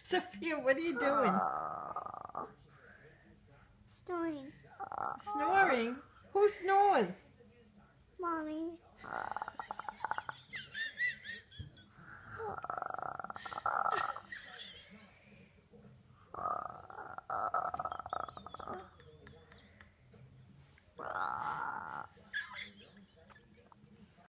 Sophia, what are you doing? Snoring. Snoring? Who snores? Mommy.